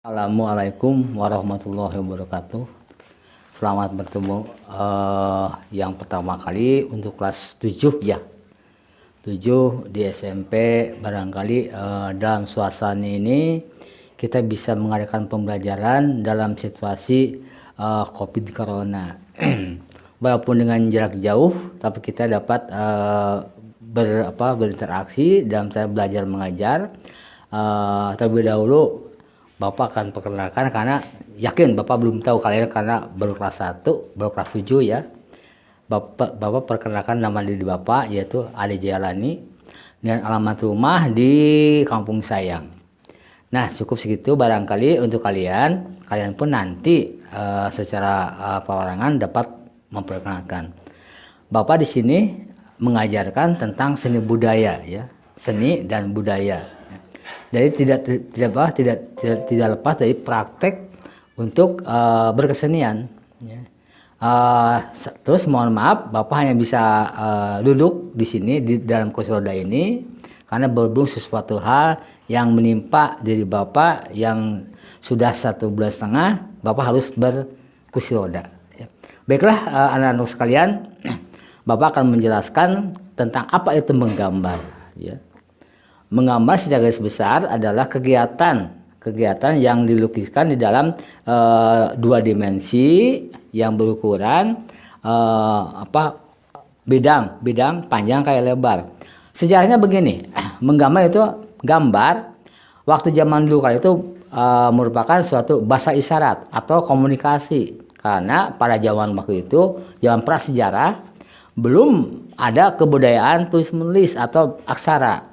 Assalamualaikum warahmatullahi wabarakatuh. Selamat bertemu yang pertama kali untuk kelas 7 ya. 7 di SMP. Barangkali dalam suasana ini kita bisa mengadakan pembelajaran dalam situasi COVID Corona. Walaupun dengan jarak jauh, tapi kita dapat berinteraksi dalam cara belajar mengajar. Terlebih dahulu Bapak akan perkenalkan, karena yakin Bapak belum tahu kalian karena baru kelas 1, baru kelas 7 ya. Bapak perkenalkan nama diri Bapak, yaitu Ade Jayalani, dan alamat rumah di Kampung Sayang. Nah, cukup segitu barangkali untuk kalian. Kalian pun nanti secara perorangan dapat memperkenalkan. Bapak di sini mengajarkan tentang seni budaya ya, seni dan budaya. Jadi tidak lepas dari praktek untuk berkesenian. Ya. Terus mohon maaf, Bapak hanya bisa duduk di sini di dalam kursi roda ini karena berhubung sesuatu hal yang menimpa diri Bapak yang sudah 1,5 bulan, Bapak harus berkursi roda. Ya. Baiklah anak-anak sekalian, Bapak akan menjelaskan tentang apa itu menggambar. Ya. Menggambar secara garis besar adalah kegiatan yang dilukiskan di dalam 2 dimensi yang berukuran bidang panjang kayak lebar. Sejarahnya begini, menggambar itu gambar waktu zaman dulu kali itu merupakan suatu bahasa isyarat atau komunikasi, karena pada zaman waktu itu, zaman prasejarah, belum ada kebudayaan tulis menulis atau aksara.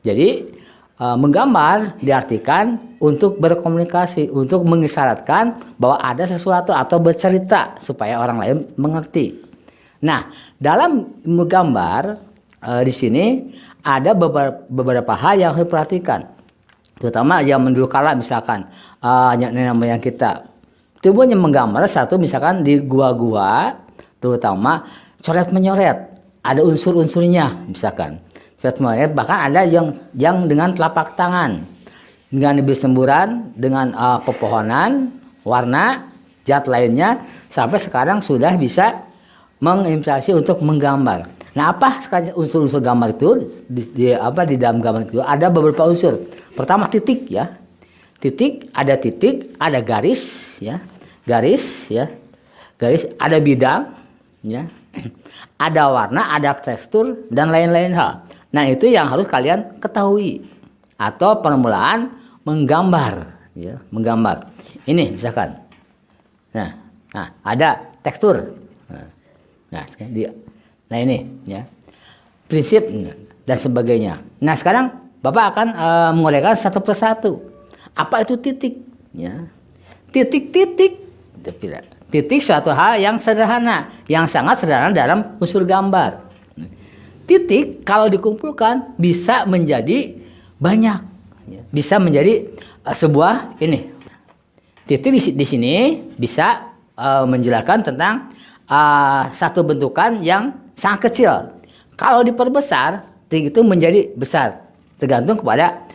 Jadi menggambar diartikan untuk berkomunikasi, untuk mengisyaratkan bahwa ada sesuatu atau bercerita supaya orang lain mengerti. Nah, dalam menggambar di sini ada beberapa hal yang harus diperhatikan. Terutama zaman dulu kala misalkan nenek moyang kita tubuhnya menggambar satu, misalkan di gua-gua, terutama coret menyoret, ada unsur-unsurnya misalkan. Bahkan ada yang dengan telapak tangan, dengan bibir semburan, dengan pepohonan, warna, zat lainnya, sampai sekarang sudah bisa menginspirasi untuk menggambar. Nah, apa unsur-unsur gambar itu? Di dalam gambar itu ada beberapa unsur. Pertama titik ya, titik, ada garis ya, garis, ada bidang ya, ada warna, ada tekstur dan lain-lain hal. Nah, itu yang harus kalian ketahui atau permulaan menggambar ya, menggambar. Ini misalkan. Nah, ada tekstur. Nah ini ya. Prinsip dan sebagainya. Nah, sekarang Bapak akan menguraikan satu persatu. Apa itu titik ya? Titik suatu hal yang sederhana, yang sangat sederhana dalam unsur gambar. Titik kalau dikumpulkan bisa menjadi banyak, bisa menjadi sebuah ini. Titik di sini bisa menjelaskan tentang satu bentukan yang sangat kecil. Kalau diperbesar, titik itu menjadi besar, tergantung kepada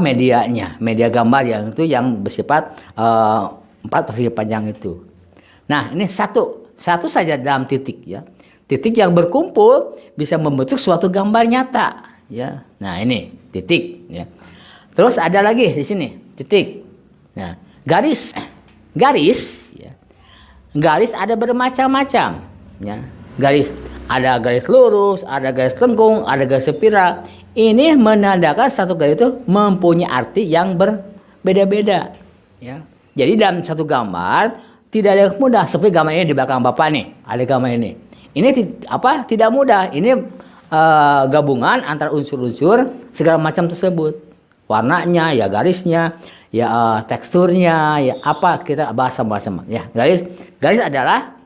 medianya, media gambar yang bersifat 4 persegi panjang itu. Nah, ini satu saja dalam titik ya. Titik yang berkumpul bisa membentuk suatu gambar nyata ya. Nah, ini titik ya. Terus ada lagi di sini titik. Nah, garis ya. Garis ada bermacam-macam ya. Garis ada garis lurus, ada garis lengkung, ada garis spiral. Ini menandakan satu garis itu mempunyai arti yang berbeda-beda ya. Jadi dalam satu gambar tidak ada yang mudah. Seperti gambar ini di belakang Bapak nih, ada gambar ini. Ini tidak mudah. Ini gabungan antara unsur-unsur segala macam tersebut. Warnanya, ya garisnya, ya teksturnya, ya apa kita bahas sama-sama. Ya, garis adalah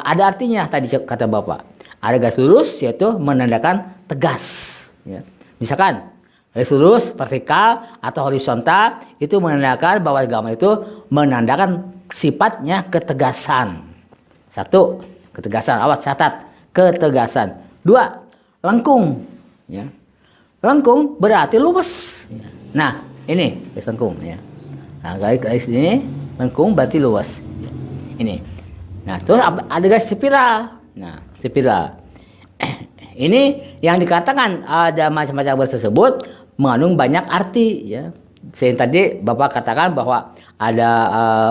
ada artinya tadi kata Bapak. Ada garis lurus yaitu menandakan tegas. Ya. Misalkan garis lurus, vertikal atau horizontal itu menandakan bahwa gambar itu menandakan sifatnya ketegasan. 1. Ketegasan, awas catat, ketegasan. 2, lengkung ya. Lengkung berarti luas ya. Nah, ini lengkung ya. Nah, garis ini lengkung berarti luas. Ini. Nah, terus ada garis spiral. Nah, spiral. Ini yang dikatakan ada macam-macam garis tersebut mengandung banyak arti ya. Saya tadi Bapak katakan bahwa ada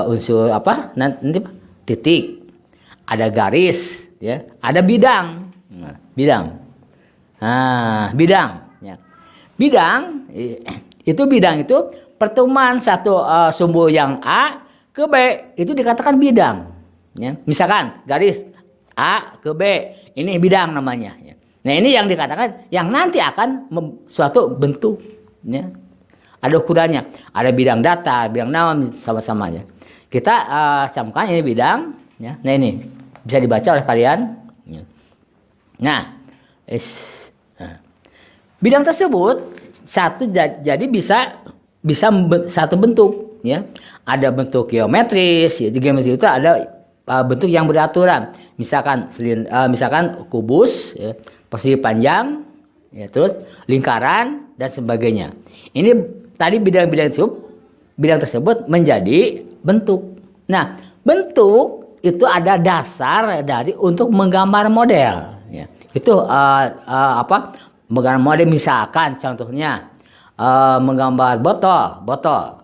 unsur apa? Nanti titik, ada garis ya, ada bidang. Nah, bidang. Nah, bidang ya. Bidang itu pertemuan satu sumbu yang A ke B itu dikatakan bidang ya. Misalkan garis A ke B ini bidang namanya ya. Nah, ini yang dikatakan yang nanti akan suatu bentuk ya. Ada ukurannya, ada bidang data, bidang nama sama-samanya. Kita samakan ini bidang ya. Nah, ini bisa dibaca oleh kalian ya. Nah, bidang tersebut jadi bisa satu bentuk ya. Ada bentuk geometris, ya. Di geometris itu ada bentuk yang beraturan. Misalkan kubus ya, persegi panjang ya, terus lingkaran dan sebagainya. Ini tadi bidang tersebut menjadi bentuk. Nah, bentuk itu ada dasar untuk menggambar model ya. Itu menggambar model, misalkan contohnya menggambar botol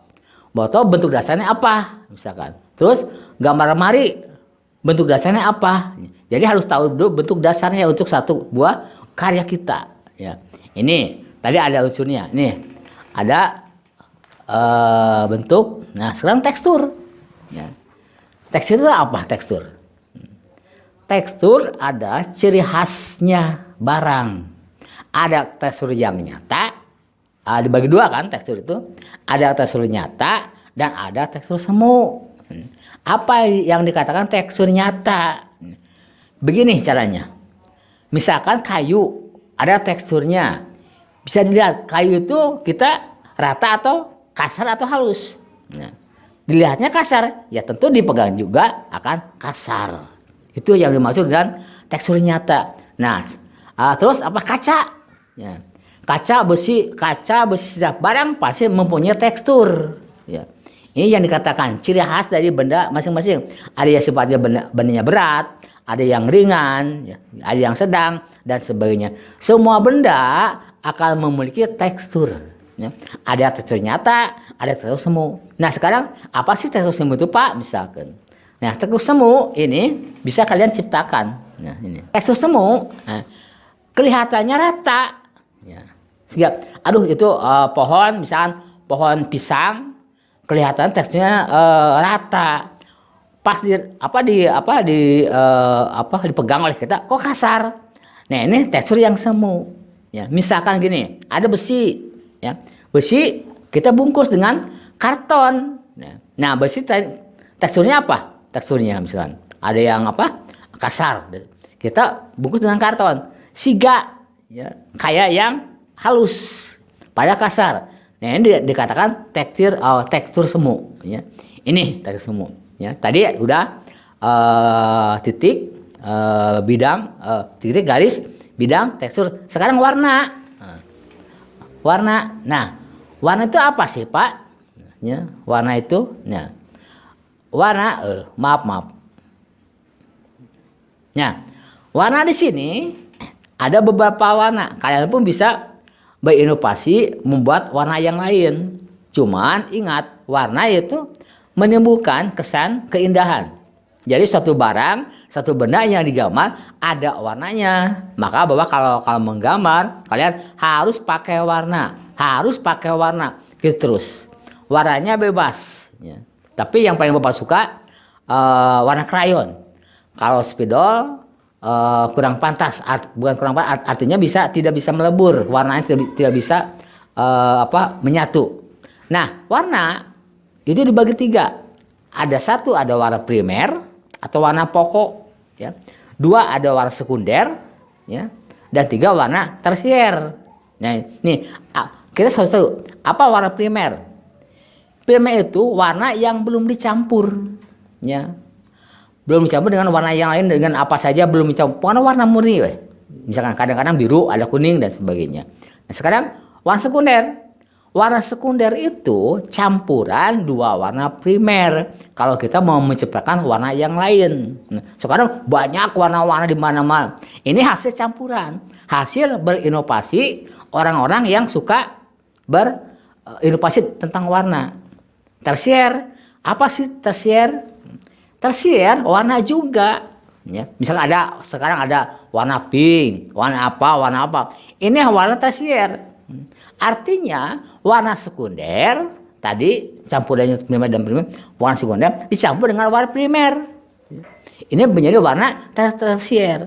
bentuk dasarnya apa misalkan. Terus gambar lemari bentuk dasarnya apa. Jadi harus tahu dulu bentuk dasarnya untuk satu buah karya kita ya. Ini tadi ada unsurnya. Nih ada bentuk. Nah, sekarang tekstur ya. Tekstur itu apa tekstur? Tekstur ada ciri khasnya barang. Ada tekstur yang nyata, dibagi dua kan tekstur itu. Ada tekstur nyata dan ada tekstur semu. Apa yang dikatakan tekstur nyata? Begini caranya. Misalkan kayu, ada teksturnya. Bisa dilihat kayu itu kita rata atau kasar atau halus. Nah, dilihatnya kasar, ya tentu dipegang juga akan kasar. Itu yang dimaksud dengan tekstur nyata. Nah, terus apa kaca? Ya. Kaca besi setiap barang pasti mempunyai tekstur. Ya. Ini yang dikatakan ciri khas dari benda masing-masing. Ada yang sifatnya bendanya berat, ada yang ringan, ya, ada yang sedang dan sebagainya. Semua benda akan memiliki tekstur. Ya. Ada tekstur nyata, ada tekstur semu. Nah, sekarang apa sih tekstur semu itu, Pak? Misalkan. Nah, tekstur semu ini bisa kalian ciptakan. Nah, ini tekstur semu, kelihatannya rata. Ya. Aduh itu pohon, misalkan pohon pisang, kelihatan teksturnya rata. Pas dipegang oleh kita, kok kasar. Nah, ini tekstur yang semu. Ya, misalkan gini, ada besi, ya, besi kita bungkus dengan karton. Nah, besi teksturnya apa? Teksturnya misalkan ada yang kasar, kita bungkus dengan karton. Siga, ya, kayak yang halus, pada kasar. Nah, ini dikatakan tekstur semu. Ya. Ini tekstur semu. Ya, tadi udah titik, bidang, titik garis, bidang, tekstur. Sekarang warna. Warna. Nah, warna itu apa sih, Pak? Ya, warna itu, ya. Warna, maaf. Nah, warna di sini ada beberapa warna. Kalian pun bisa berinovasi membuat warna yang lain. Cuman ingat, warna itu menimbulkan kesan keindahan. Jadi satu barang, satu benda yang digambar ada warnanya. Maka bahwa kalau menggambar, kalian harus pakai warna. Gitu terus. Warnanya bebas. Ya. Tapi yang paling Bapak suka warna krayon. Kalau spidol kurang pantas, artinya tidak bisa melebur, warnanya tidak bisa menyatu. Nah, warna itu dibagi 3. Ada warna primer atau warna pokok, ya. 2 ada warna sekunder, ya. Dan 3 warna tersier. Nah, nih kita harus tahu apa warna primer. Primer itu warna yang belum dicampur, ya. Belum dicampur dengan warna yang lain, dengan apa saja belum dicampur. Warna murni, misalkan kadang-kadang biru, ada kuning dan sebagainya. Nah, sekarang warna sekunder. warna sekunder itu campuran dua warna primer. Kalau kita mau menciptakan warna yang lain. Nah, sekarang banyak warna-warna di mana-mana. Ini hasil campuran, hasil berinovasi orang-orang yang suka berinovasi tentang warna. Tersier, apa sih tersier? Tersier warna juga. Ya, misalnya sekarang ada warna pink, warna apa. Ini warna tersier. Artinya warna sekunder tadi campurannya primer dan primer, warna sekunder dicampur dengan warna primer. Ini menjadi warna tersier.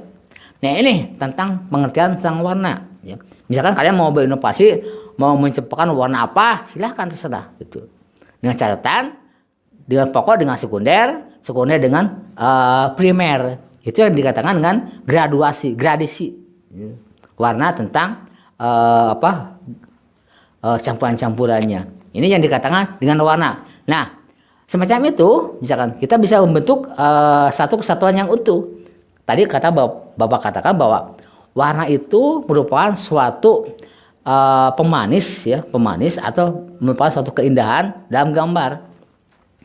Nah ini tentang pengertian tentang warna. Ya. Misalkan kalian mau berinovasi, mau menciptakan warna apa, silahkan terserah. Gitu. Dengan catatan, dengan pokok dengan sekunder dengan primer. Itu yang dikatakan dengan gradasi. Warna tentang campuran-campurannya. Ini yang dikatakan dengan warna. Nah, semacam itu, misalkan kita bisa membentuk satu kesatuan yang utuh. Tadi Bapak katakan bahwa warna itu merupakan suatu pemanis atau merupakan suatu keindahan dalam gambar.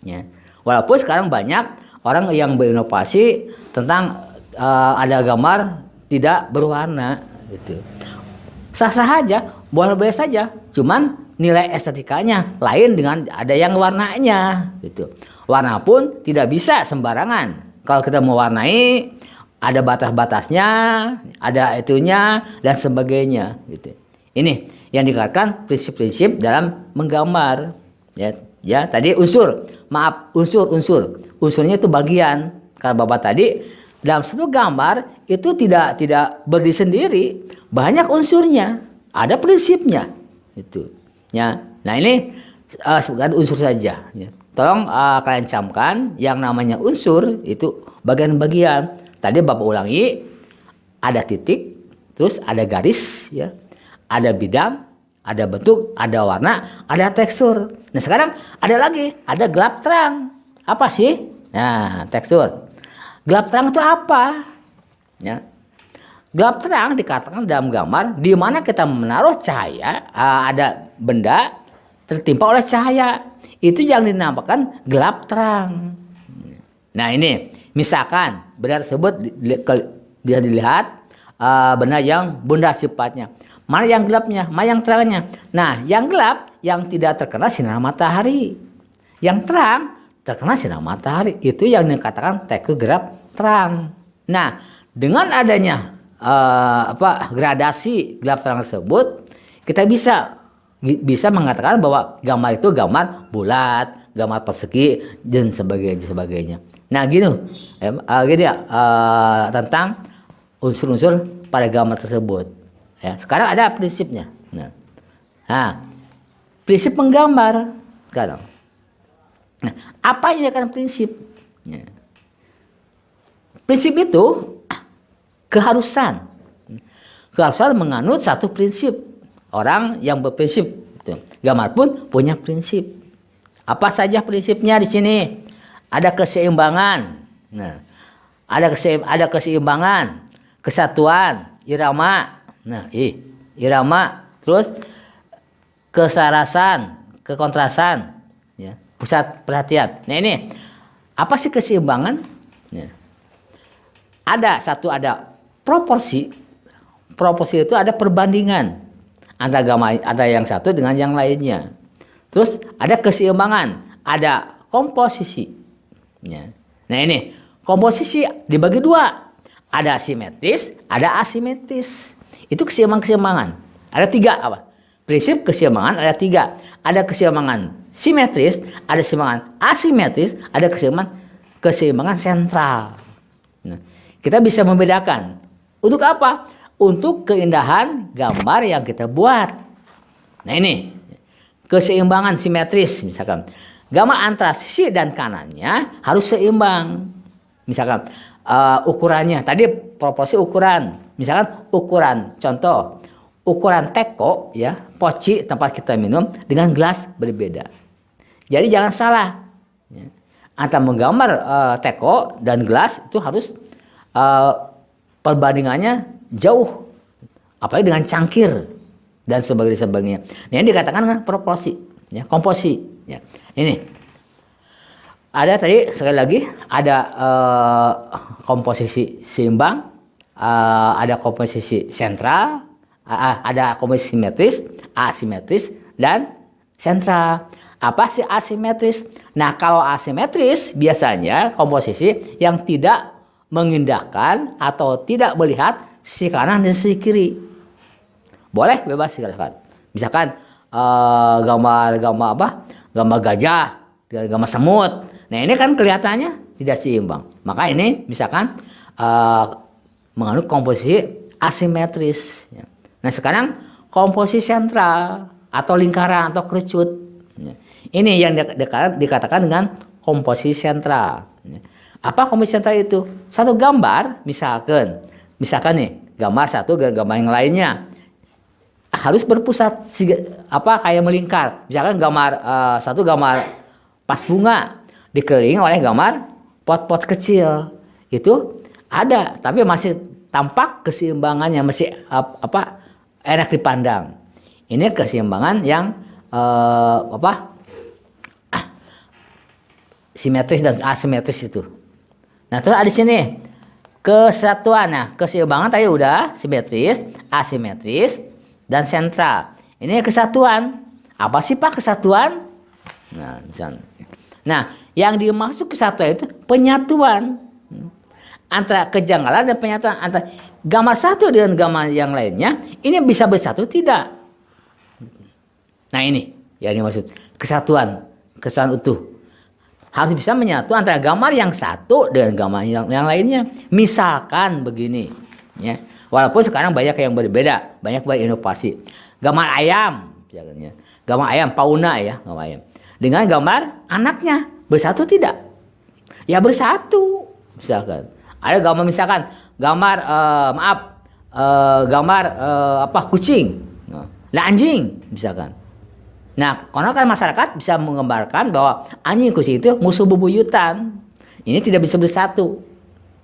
Ya. Walaupun sekarang banyak orang yang berinovasi tentang ada gambar tidak berwarna, gitu. Sah-sah aja, boleh-boleh saja. Cuman nilai estetikanya lain dengan ada yang warnanya, gitu. Warna pun tidak bisa sembarangan. Kalau kita mau warnai, ada batas-batasnya, ada itunya dan sebagainya, gitu. Ini yang dikatakan prinsip-prinsip dalam menggambar. Ya, tadi unsur. Unsurnya itu bagian. Kalau Bapak tadi dalam satu gambar itu tidak berdiri sendiri, banyak unsurnya, ada prinsipnya, itu. Ya, nah ini sebagai unsur saja. Ya. Tolong kalian camkan yang namanya unsur itu bagian-bagian. Tadi Bapak ulangi, ada titik, terus ada garis, ya, ada bidang, ada bentuk, ada warna, ada tekstur. Nah sekarang ada lagi, ada gelap terang. Apa sih? Nah tekstur. Gelap terang itu apa? Ya. Gelap terang dikatakan dalam gambar di mana kita menaruh cahaya, ada benda tertimpa oleh cahaya. Itu yang dinamakan gelap terang. Nah ini, misalkan benda tersebut dilihat benda yang benda sifatnya. Mana yang gelapnya, mana yang terangnya. Nah yang gelap yang tidak terkena sinar matahari. Yang terang terkena sinar matahari. Itu yang dikatakan tekstur gelap terang. Nah, dengan adanya gradasi gelap terang tersebut, kita bisa mengatakan bahwa gambar itu gambar bulat, gambar persegi dan sebagainya. Nah, gini ya tentang unsur-unsur pada gambar tersebut. Ya, sekarang ada prinsipnya. Nah, prinsip menggambar sekarang. Nah, apa yang dikatakan prinsip? Ya. Prinsip itu keharusan menganut satu prinsip. Orang yang berprinsip, gambar pun punya prinsip. Apa saja prinsipnya di sini? Ada keseimbangan. Nah, ada keseimbangan, kesatuan, irama. Nah, irama, terus keselarasan, kekontrasan, ya, pusat perhatian. Nah ini apa sih keseimbangan? Ya. Ada proporsi. Proporsi itu ada perbandingan antara yang satu dengan yang lainnya. Terus ada keseimbangan, ada komposisi. Ya. Nah ini komposisi dibagi dua. Ada simetris, ada asimetris. Itu keseimbangan. Ada tiga apa? Prinsip keseimbangan ada tiga. Ada keseimbangan simetris, ada keseimbangan asimetris, ada keseimbangan sentral. Nah, kita bisa membedakan. Untuk apa? Untuk keindahan gambar yang kita buat. Nah ini keseimbangan simetris misalkan. Gambar antara sisi dan kanannya harus seimbang. Misalkan ukurannya, tadi proporsi ukuran. Misalkan contoh ukuran teko ya, poci tempat kita minum dengan gelas berbeda. Jadi jangan salah. Ya. Antara menggambar teko dan gelas itu harus perbandingannya jauh. Apalagi dengan cangkir. dan sebagainya. Nah, ini dikatakan dengan proporsi, ya, komposisi. Ya. Ini ada tadi sekali lagi ada komposisi seimbang, ada komposisi sentral, ada komposisi simetris, asimetris, dan sentral. Apa sih asimetris? Nah, kalau asimetris biasanya komposisi yang tidak mengindahkan atau tidak melihat sisi kanan dan sisi kiri. Boleh bebas silakan. Misalkan gambar gambar gajah dengan gambar semut. Nah, ini kan kelihatannya tidak seimbang. Maka ini misalkan mengandung komposisi asimetris. Nah, sekarang komposisi sentral atau lingkaran atau kerucut. Ini yang dikatakan dengan komposisi sentral. Apa komposisi sentral itu? Satu gambar, misalkan nih gambar satu dengan gambar yang lainnya harus berpusat, kayak melingkar. Misalkan satu gambar pas bunga dikelilingi oleh gambar pot-pot kecil. Itu ada, tapi masih tampak keseimbangannya, masih enak dipandang. Ini keseimbangan yang simetris dan asimetris itu. Nah, terus ada di sini kesatuan. Nah, keseimbangan tadi udah simetris, asimetris, dan sentral. Ini kesatuan. Apa sih Pak kesatuan? Nah, misalnya. Nah, yang dimaksud kesatuan itu penyatuan antara kejanggalan dan penyatuan antara gambar satu dengan gambar yang lainnya. Ini bisa bersatu tidak? Nah, ini yang dimaksud kesatuan utuh. Harus bisa menyatu antara gambar yang satu dengan gambar yang lainnya. Misalkan begini, ya. Walaupun sekarang banyak yang berbeda, banyak inovasi. Gambar ayam, misalnya. Gambar ayam fauna ya, gambar ayam. Dengan gambar anaknya bersatu tidak? Ya bersatu, misalkan. Ada gambar misalkan gambar kucing, anjing, misalkan. Nah, karena kan masyarakat bisa menggambarkan bahwa anjing kucing itu musuh bebuyutan. Ini tidak bisa bersatu.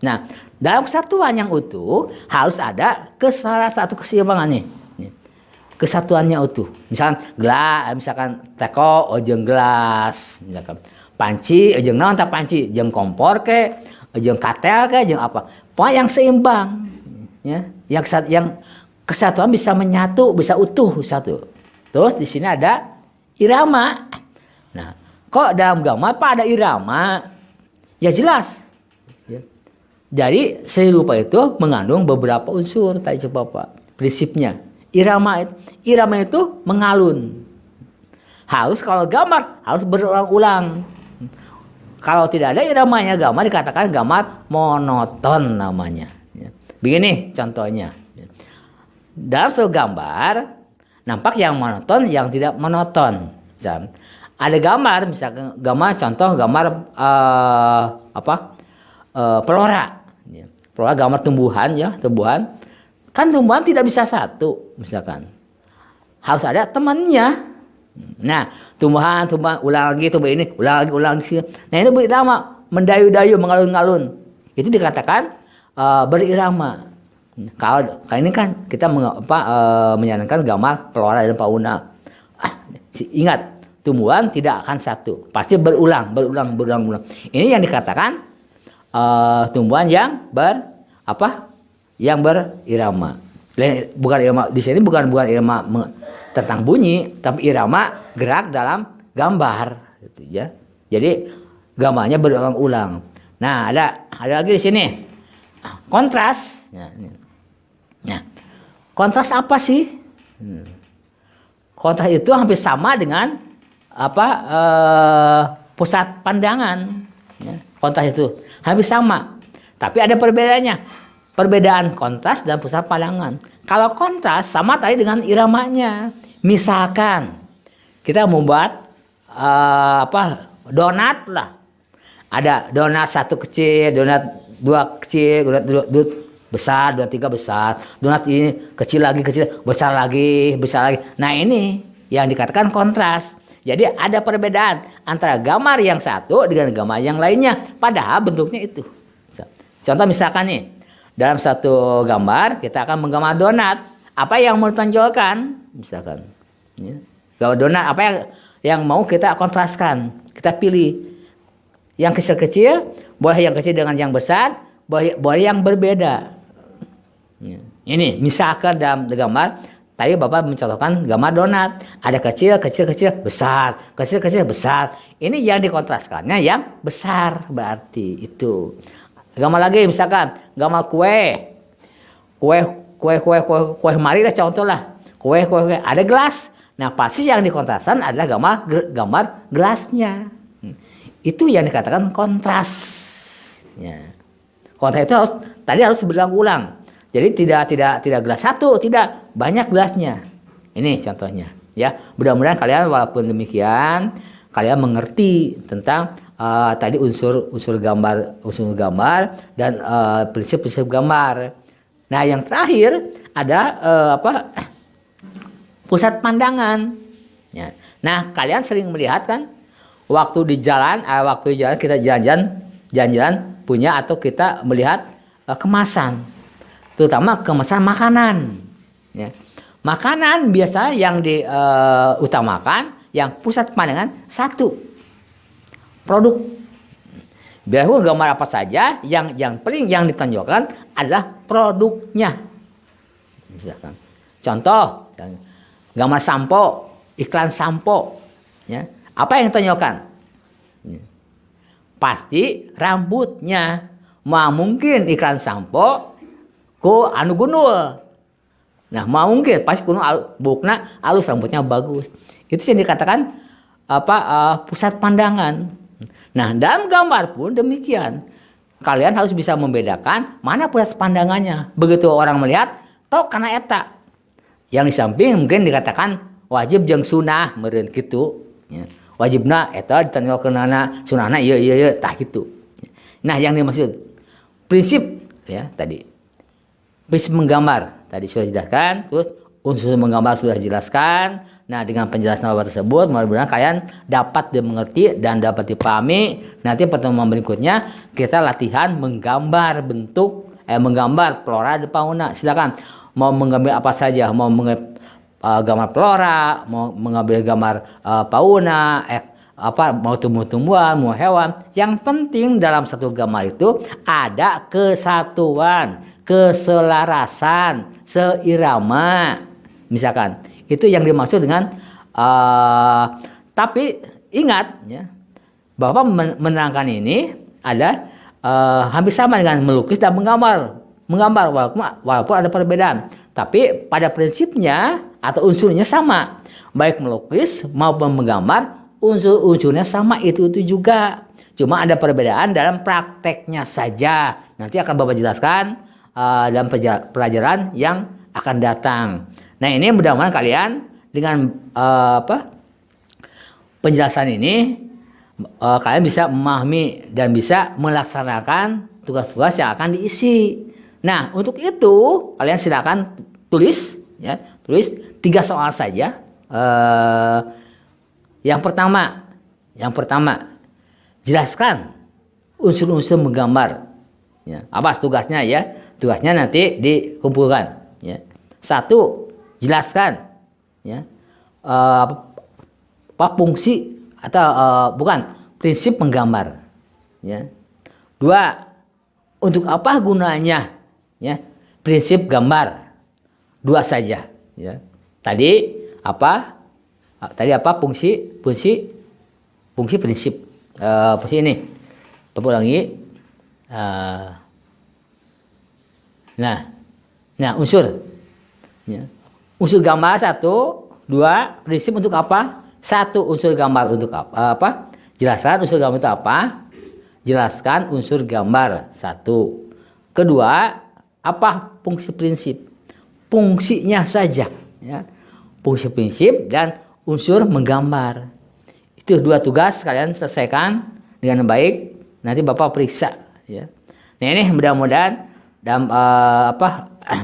Nah, dalam kesatuan yang utuh harus ada salah satu keseimbangannya. Kesatuannya utuh. Misalkan teko ojeng gelas, misalkan panci ojeng naon tah panci, jeung kompor ke, ojeng katel ke, jeung apa. Pokoknya yang seimbang, ya. Yang kesatuan bisa menyatu, bisa utuh satu. Terus di sini ada irama. Nah, kok dalam gambar Pak ada irama? Ya jelas. Ya. Jadi seni rupa itu mengandung beberapa unsur tadi coba Pak. Prinsipnya irama itu mengalun. Harus kalau gambar harus berulang-ulang. Kalau tidak ada iramanya gambar dikatakan gambar monoton namanya. Ya. Begini contohnya. Dalam suatu gambar nampak yang monoton, yang tidak monoton. Ada gambar, misalkan gambar pelora. Pelora gambar tumbuhan ya, tumbuhan. Kan tumbuhan tidak bisa satu, misalkan. Harus ada temannya. Nah, tumbuhan ulang lagi, ulang lagi. Nah, ini berirama, mendayu-dayu, mengalun-alun. Itu dikatakan berirama. Kalau ini kan kita menyarankan gambar flora dan fauna. Ingat, tumbuhan tidak akan satu, pasti berulang. Ini yang dikatakan tumbuhan yang berirama. Bukan irama di sini bukan irama tentang bunyi, tapi irama gerak dalam gambar, gitu ya. Jadi gambarnya berulang-ulang. Nah, ada lagi di sini kontras. Nah, kontras apa sih? Kontras itu hampir sama dengan pusat pandangan. Ya, kontras itu hampir sama, tapi ada perbedaannya. Perbedaan kontras dan pusat pandangan. Kalau kontras sama tadi dengan iramanya. Misalkan kita membuat donat lah. Ada donat satu kecil, donat dua kecil, donat dua besar, donat tiga besar, donat ini kecil lagi, besar lagi. Nah, ini yang dikatakan kontras. Jadi ada perbedaan antara gambar yang satu dengan gambar yang lainnya, padahal bentuknya itu. Contoh misalkan nih, dalam satu gambar kita akan menggambar donat. Apa yang menonjolkan? misalkan. Ya. Kalau donat apa yang mau kita kontraskan, kita pilih. Yang kecil-kecil, boleh yang kecil dengan yang besar, boleh yang berbeda. Ya. Ini misalkan dalam gambar, tadi Bapak mencontohkan gambar donat. Ada kecil, besar, kecil, besar. Ini yang dikontraskannya yang besar berarti itu. Gambar lagi misalkan gambar kue mari lah contoh lah. Kue ada gelas. Nah pasti yang dikontraskan adalah gambar gelasnya. Itu yang dikatakan kontras. Ya. Kontras itu harus berulang-ulang. Jadi tidak gelas satu, tidak banyak gelasnya. Ini contohnya. Ya, mudah-mudahan kalian walaupun demikian kalian mengerti tentang tadi unsur gambar dan prinsip-prinsip gambar. Nah, yang terakhir ada pusat pandangan. Ya. Nah, kalian sering melihat kan waktu di jalan kita jalan-jalan punya atau kita melihat kemasan, terutama kemasan makanan. Ya. Makanan biasa yang diutamakan, yang pusat pandangan satu produk. Biarpun gambar apa saja, yang paling yang ditonjolkan adalah produknya. Misalkan, contoh gambar sampo, iklan sampo, ya. Apa yang ditonjolkan? Pasti rambutnya. Mungkin iklan sampo ku anu gundul. Nah, mungkin pasti kuno bukna alus rambutnya bagus. Itu yang dikatakan pusat pandangan. Nah, dalam gambar pun demikian. Kalian harus bisa membedakan mana pusat pandangannya. Begitu orang melihat, toh karena eta. Yang di samping mungkin dikatakan wajib jeung sunah meureun kitu. Ya. Wajibna eta ditanyakeunana sunahna ieu tah kitu. Nah, yang dimaksud prinsip ya tadi. Prinsip menggambar tadi sudah dijelaskan, terus unsur menggambar sudah dijelaskan. Nah, dengan penjelasan Bapak tersebut mudah-mudahan kalian dapat dimengerti dan dapat dipahami. Nanti pertemuan berikutnya kita latihan menggambar menggambar flora dan fauna. Silakan mau menggambar apa saja, mau gambar flora, mau mengambil gambar fauna, mau tumbuh-tumbuhan, mau hewan. Yang penting dalam satu gambar itu ada kesatuan, keselarasan, seirama. Misalkan itu yang dimaksud dengan tapi ingat ya, bahwa menerangkan ini ada hampir sama dengan melukis dan menggambar walaupun ada perbedaan. Tapi pada prinsipnya atau unsurnya sama. Baik melukis maupun menggambar, unsur-unsurnya sama itu juga. Cuma ada perbedaan dalam prakteknya saja. Nanti akan Bapak jelaskan dalam pelajaran yang akan datang. Nah, ini mudah-mudahan kalian dengan penjelasan ini kalian bisa memahami dan bisa melaksanakan tugas-tugas yang akan diisi. Nah, untuk itu kalian silakan tulis 3 soal saja. Yang pertama, jelaskan unsur-unsur menggambar. Ya, apa tugasnya ya? Tugasnya nanti dikumpulkan. Ya. 1, jelaskan ya fungsi atau prinsip menggambar. Ya. 2, untuk apa gunanya? Ya, prinsip gambar 2 saja. Ya. Tadi apa fungsi prinsip. Fungsi ini. Bapak ulangi. Nah, unsur. Ya. Unsur gambar 1, 2, prinsip untuk apa? 1, unsur gambar untuk apa? Jelaskan unsur gambar itu apa? Jelaskan unsur gambar 1. Kedua, apa fungsi prinsip? Fungsinya saja, ya. Fungsi prinsip dan unsur menggambar. Itu 2 tugas kalian selesaikan dengan baik. Nanti Bapak periksa, ya. Nah, ini mudah-mudahan dalam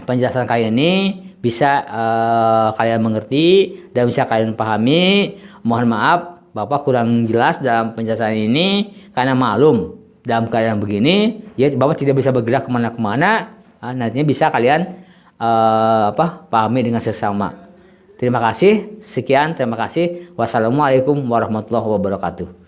penjelasan kalian ini bisa kalian mengerti dan bisa kalian pahami. Mohon maaf Bapak kurang jelas dalam penjelasan ini karena maklum dalam keadaan begini ya Bapak tidak bisa bergerak kemana-kemana. Nantinya bisa kalian pahami dengan sesama. Terima kasih. Sekian, terima kasih. Wassalamualaikum warahmatullahi wabarakatuh.